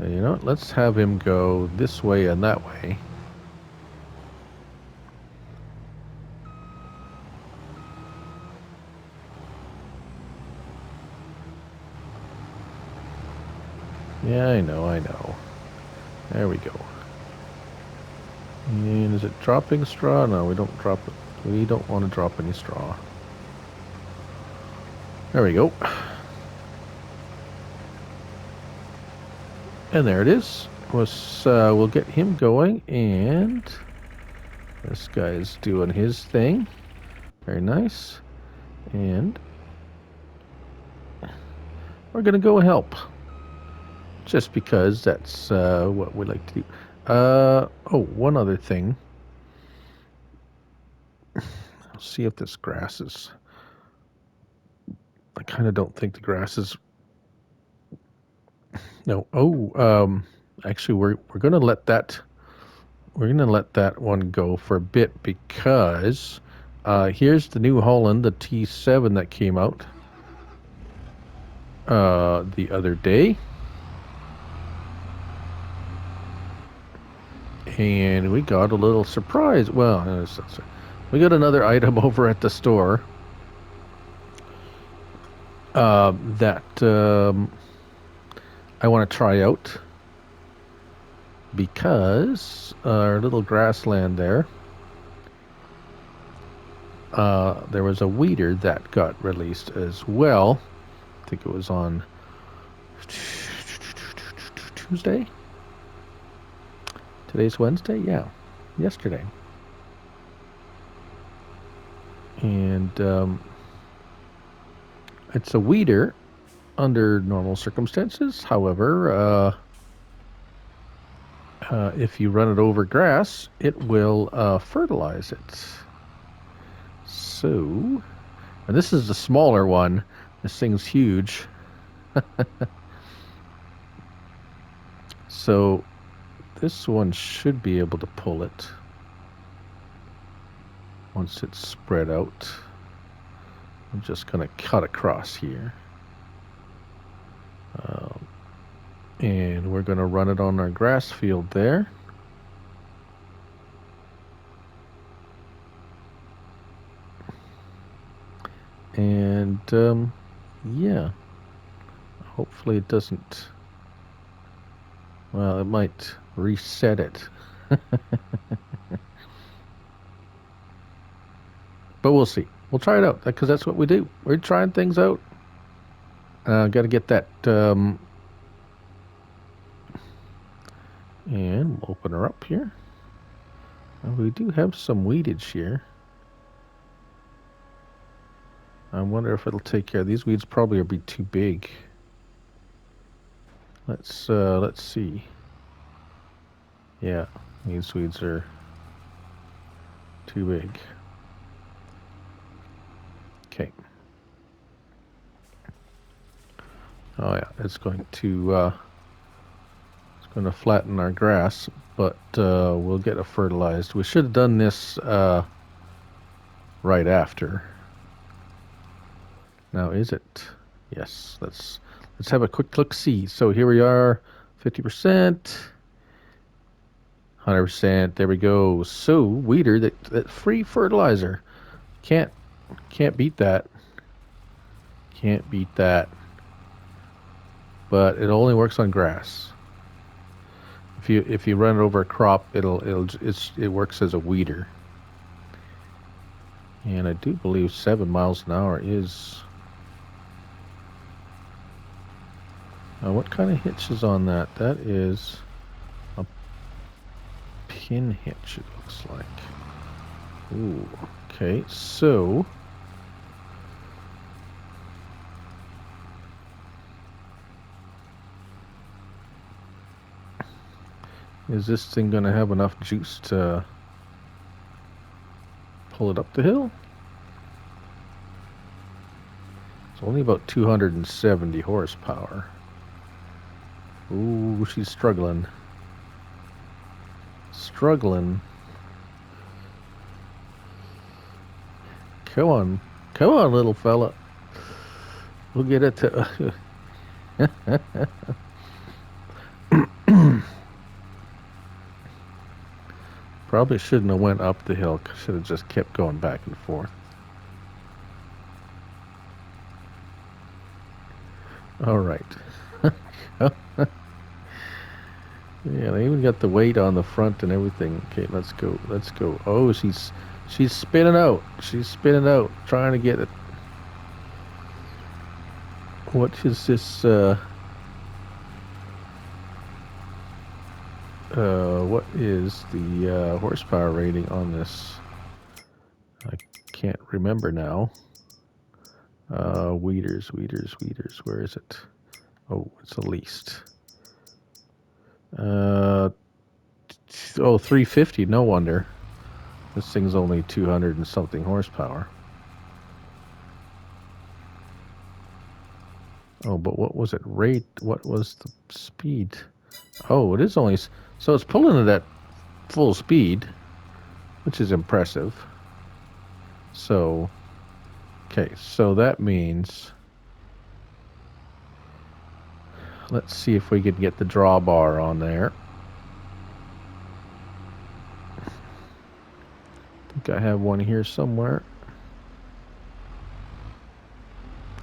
You know what? Let's have him go this way and that way. Yeah, I know. There we go. And is it dropping straw? No, we don't drop it. We don't want to drop any straw. There we go. And there it is. We'll get him going, and this guy's doing his thing. Very nice. And we're going to go help. Just because that's what we like to do. Oh, one other thing. I'll see if this grass is... I kind of don't think the grass is... No. Oh, actually, we're gonna let that... We're gonna let that one go for a bit because here's the New Holland, the T7 that came out the other day. And we got a little surprise. Well, we got another item over at the store that I want to try out because our little grassland there was a weeder that got released as well. I think it was on Tuesday. Today's Wednesday? Yeah, yesterday. And it's a weeder under normal circumstances. However, if you run it over grass, it will fertilize it. So, and this is the smaller one. This thing's huge. So, this one should be able to pull it once it's spread out. I'm just going to cut across here. And we're going to run it on our grass field there. And yeah, hopefully it doesn't... Well, it might reset it. But we'll see. We'll try it out, because that's what we do. We're trying things out. Got to get that... and we'll open her up here. We do have some weedage here. I wonder if it'll take care of these weeds. Probably will be too big. Let's see. Yeah, these weeds are too big. Okay. Oh yeah, it's going to flatten our grass, but we'll get it fertilized. We should have done this right after. Now is it? Yes. Let's have a quick look-see. So here we are, 50%, 100%. There we go. So weeder, that free fertilizer, can't beat that. Can't beat that. But it only works on grass. If you run it over a crop, it works as a weeder. And I do believe 7 miles an hour is... what kind of hitch is on that? That is a pin hitch, it looks like. Ooh, okay, so... Is this thing going to have enough juice to pull it up the hill? It's only about 270 horsepower. Ooh, she's struggling. Struggling. Come on, little fella. We'll get it to... Probably shouldn't have went up the hill. Should have just kept going back and forth. All right. Yeah, they even got the weight on the front and everything. Okay, let's go. Let's go. Oh, she's spinning out. She's spinning out, trying to get it. What is this? What is the horsepower rating on this? I can't remember now. Weeders. Where is it? Oh, it's the least. 350. No wonder. This thing's only 200 and something horsepower. Oh, but what was it? Rate? What was the speed? Oh, it is only... So it's pulling it at full speed, which is impressive. So... Okay, so that means... Let's see if we can get the drawbar on there. I think I have one here somewhere.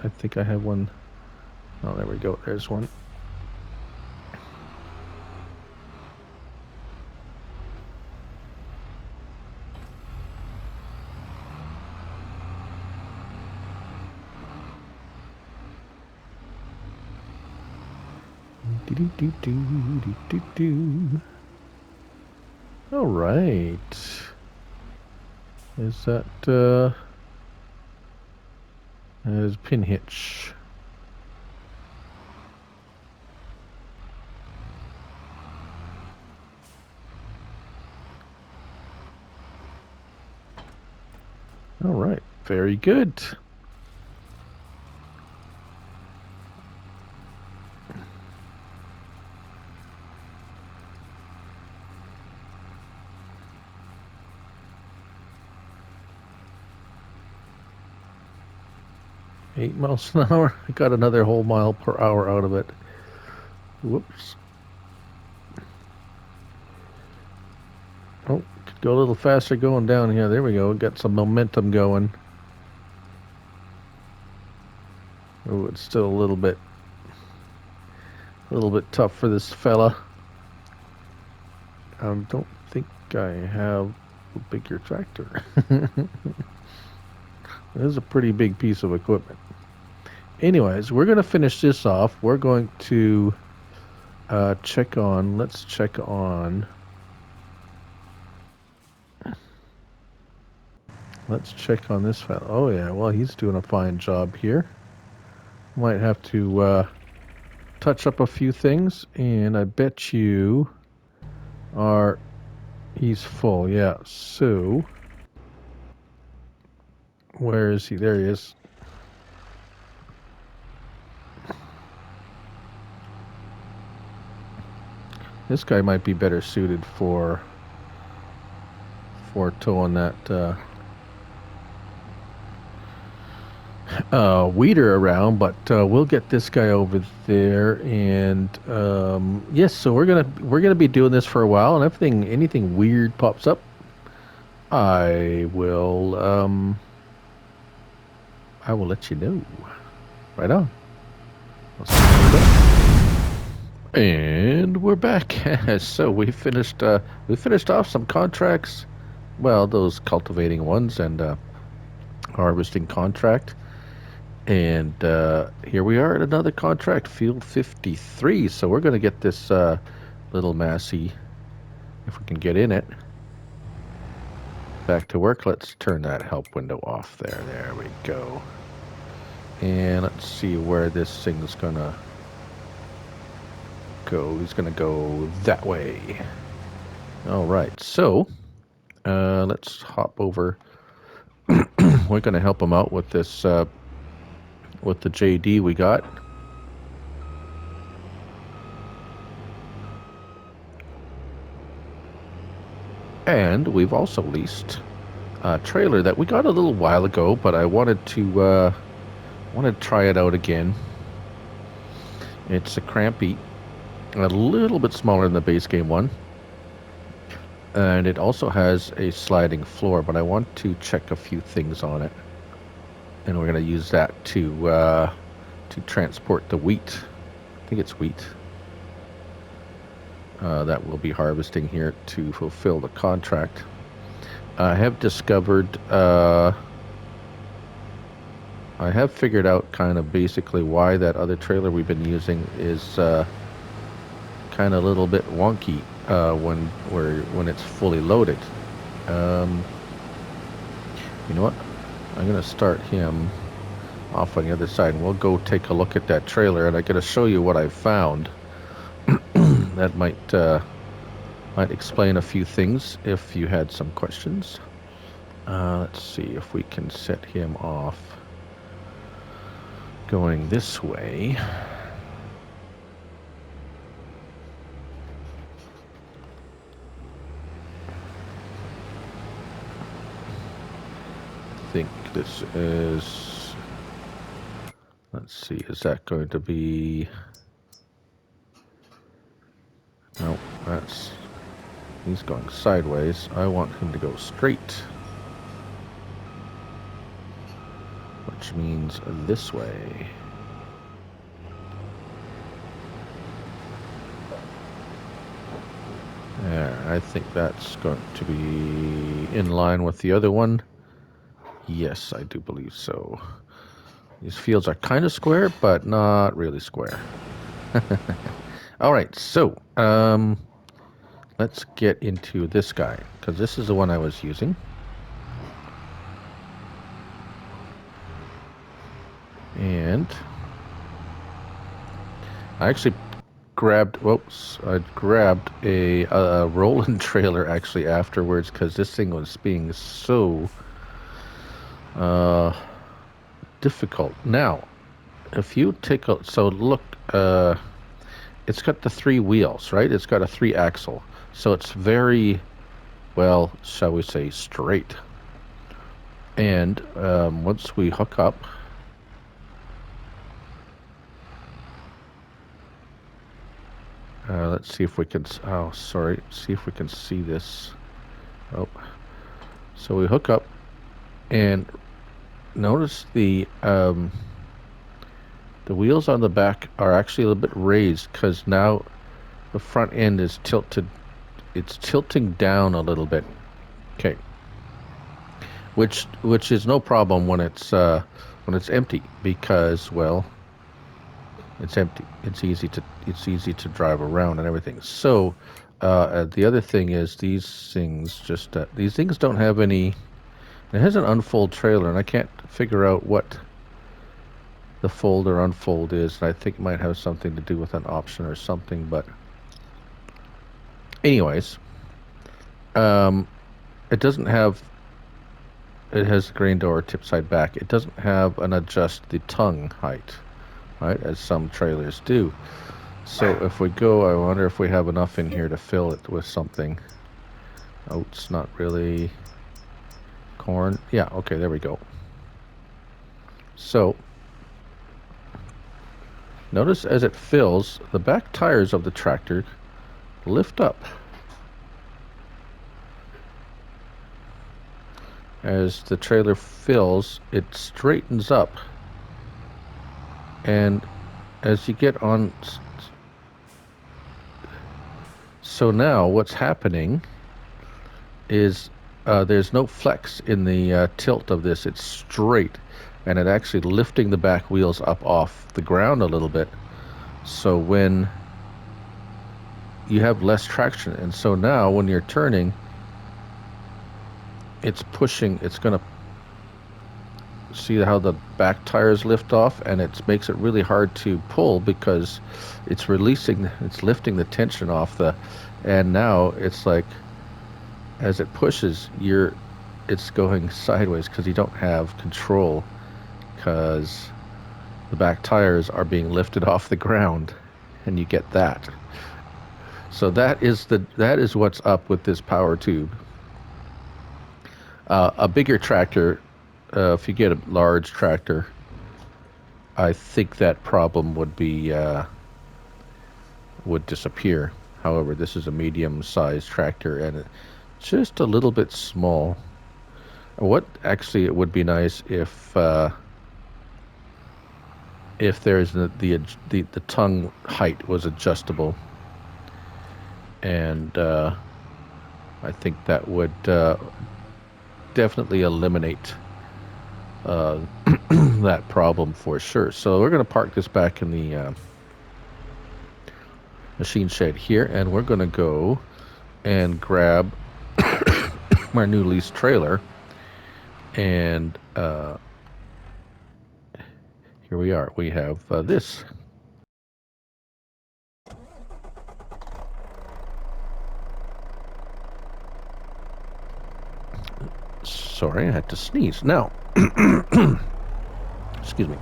I think I have one. Oh, there we go. There's one. All right. Is that is pin hitch? All right. Very good. $8 miles an hour. I got another whole mile per hour out of it. Whoops. Oh, could go a little faster going down here. There we go. Got some momentum going. Oh, it's still a little bit tough for this fella. I don't think I have a bigger tractor. This is a pretty big piece of equipment. Anyways, we're going to finish this off. We're going to check on... Let's check on... Let's check on this fella. Oh, yeah. Well, he's doing a fine job here. Might have to touch up a few things. And I bet you are... He's full, yeah. So... Where is he? There he is. This guy might be better suited for towing that weeder around, but we'll get this guy over there. And yes, so we're gonna be doing this for a while, and if anything weird pops up, I will let you know. Right on. And we're back. So we finished off some contracts. Well, those cultivating ones and harvesting contract. And here we are at another contract, Field 53. So we're going to get this little Massey, if we can get in it, back to work. Let's turn that help window off there. There we go. And let's see where this thing's going to go. He's going to go that way. All right. So let's hop over. We're going to help him out with this, with the JD we got. And we've also leased a trailer that we got a little while ago, but I wanted to try it out again. It's a Krampe, a little bit smaller than the base game one. And it also has a sliding floor, but I want to check a few things on it. And we're going to use that to transport the wheat. I think it's wheat. That we'll be harvesting here to fulfill the contract. I have discovered, I have figured out kind of basically why that other trailer we've been using is kind of a little bit wonky when it's fully loaded. You know what? I'm going to start him off on the other side, and we'll go take a look at that trailer, and I'm going to show you what I've found. That might explain a few things if you had some questions. Let's see if we can set him off going this way. I think this is, let's see, is that going to be, no, he's going sideways. I want him to go straight, which means this way. There, I think that's going to be in line with the other one. Yes, I do believe so. These fields are kind of square, but not really square. All right, so let's get into this guy, because this is the one I was using. And I actually grabbed, I grabbed a Roland trailer actually afterwards, because this thing was being so difficult. Now, if you take a, so look, it's got the 3 wheels, right? It's got a 3 axle. So it's very, well, shall we say, straight. And once we hook up, let's see if we can, oh, sorry, see if we can see this. Oh, so we hook up, and notice the wheels on the back are actually a little bit raised, because now the front end is tilted. It's tilting down a little bit. Okay. Which is no problem when it's empty, because, well, it's empty. It's easy to drive around and everything. So the other thing is these things don't have any. It has an unfold trailer, and I can't figure out what the fold or unfold is. And I think it might have something to do with an option or something. But anyways, it doesn't have. It has grain door tip side back. It doesn't have an adjust the tongue height, right, as some trailers do. So if we go, I wonder if we have enough in here to fill it with something. Oats, not really. Corn, yeah, okay, there we go. So notice as it fills, the back tires of the tractor lift up. As the trailer fills, it straightens up. And as you get on, so now what's happening is there's no flex in the tilt of this. It's straight, and it actually lifting the back wheels up off the ground a little bit. So when you have less traction, and so now when you're turning, it's pushing, it's going to see how the back tires lift off, and it makes it really hard to pull, because it's lifting the tension off the, and now it's like, as it pushes, it's going sideways, because you don't have control, because the back tires are being lifted off the ground, and you get that. So that is what's up with this power tube. A bigger tractor, if you get a large tractor, I think that problem would disappear. However, this is a medium-sized tractor, and just a little bit small. What actually it would be nice if there's the tongue height was adjustable, and I think that would definitely eliminate that problem for sure. So we're going to park this back in the machine shed here, and we're going to go and grab our new lease trailer, and here we are. We have this. Sorry, I had to sneeze. Now, excuse me.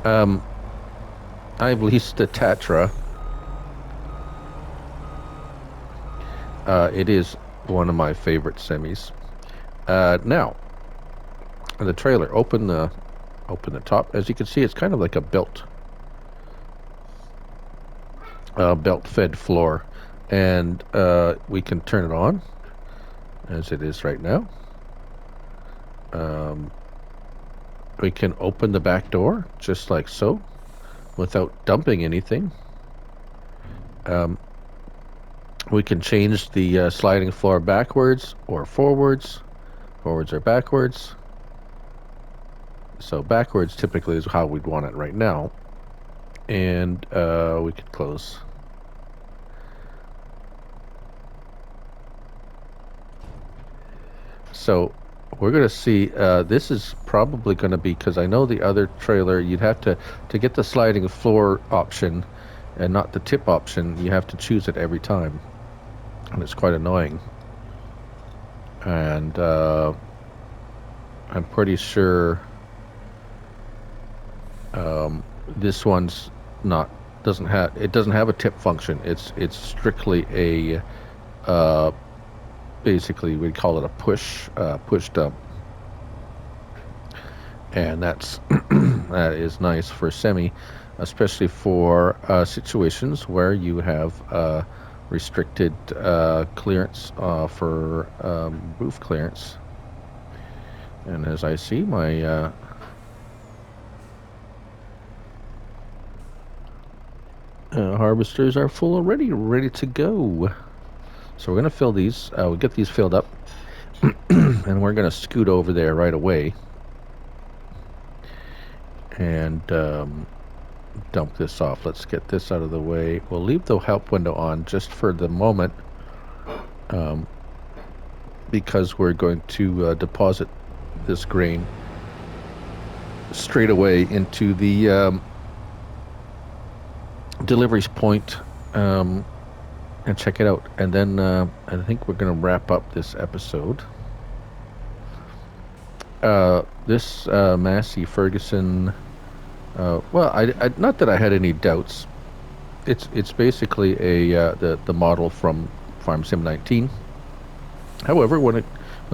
I've leased a Tatra. It is one of my favorite semis. Now, the trailer. Open the top. As you can see, it's kind of like a belt-fed floor, and we can turn it on, as it is right now. We can open the back door just like so, without dumping anything. We can change the sliding floor backwards or forwards or backwards. So backwards typically is how we'd want it right now. And we can close. So we're going to see, this is probably going to be, because I know the other trailer, you'd have to get the sliding floor option and not the tip option, you have to choose it every time. And it's quite annoying. And I'm pretty sure this one's doesn't have a tip function. It's strictly a basically we call it a push dump, and that is nice for semi, especially for situations where you have restricted clearance for roof clearance. And as I see, my harvesters are full already, ready to go. So we're going to fill these. We'll get these filled up, and we're going to scoot over there right away and dump this off. Let's get this out of the way. We'll leave the help window on just for the moment, because we're going to deposit this grain straight away into the deliveries point, and check it out. And then I think we're going to wrap up this episode. This Massey Ferguson, well, I not that I had any doubts. It's basically the model from Farm Sim 19. However, when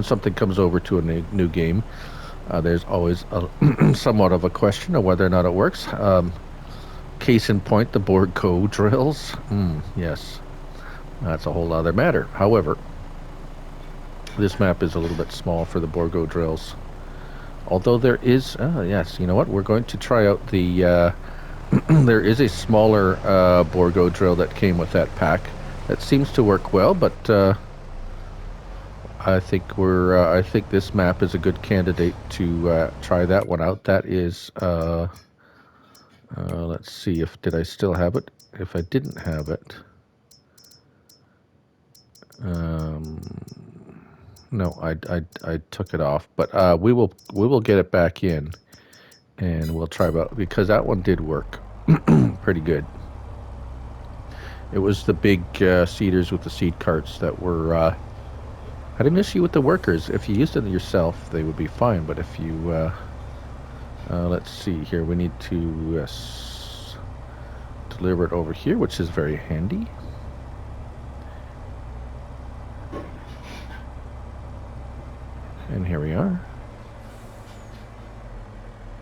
something comes over to a new game, there's always somewhat of a question of whether or not it works. Case in point, the Borgo drills. Yes, that's a whole other matter. However, this map is a little bit small for the Borgo drills. Although there is, yes, you know what? We're going to try out the. There is a smaller Borgo drill that came with that pack that seems to work well, but I think I think this map is a good candidate to try that one out. That is. Let's see did I still have it? If I didn't have it, no, I took it off. But we will get it back in, and we'll try about, because that one did work pretty good. It was the big seeders with the seed carts that were had an issue with the workers. If you used it yourself, they would be fine. But if you let's see here, we need to deliver it over here, which is very handy. And here we are.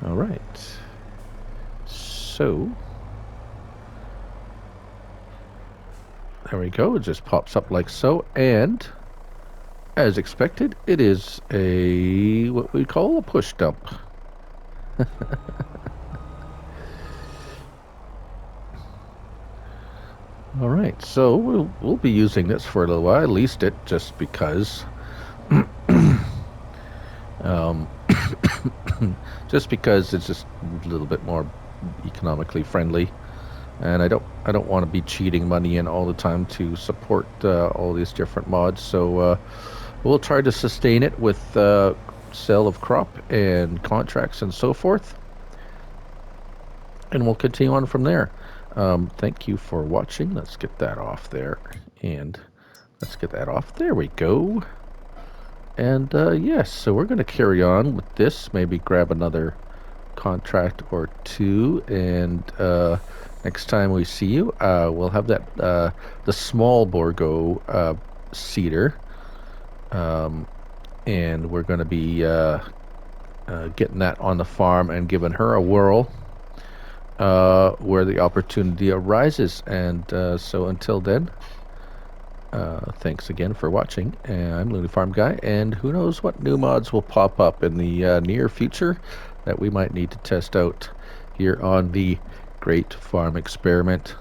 All right. So there we go. It just pops up like so, and as expected, it is a what we call a push dump. All right, so we'll be using this for a little while. I leased it just because, um, just because it's just a little bit more economically friendly, and I don't want to be cheating money in all the time to support all these different mods. So we'll try to sustain it with sale of crop and contracts and so forth, and we'll continue on from there. Thank you for watching. Let's get that off there, and let's get that off. There we go. And yes, so we're going to carry on with this. Maybe grab another contract or two, and next time we see you, we'll have that the small Borgo cedar, and we're going to be getting that on the farm and giving her a whirl where the opportunity arises. And so until then, thanks again for watching. I'm Looney Farm Guy, and who knows what new mods will pop up in the near future that we might need to test out here on the Great Farm Experiment.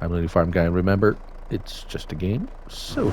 I'm Looney Farm Guy, and remember, it's just a game, so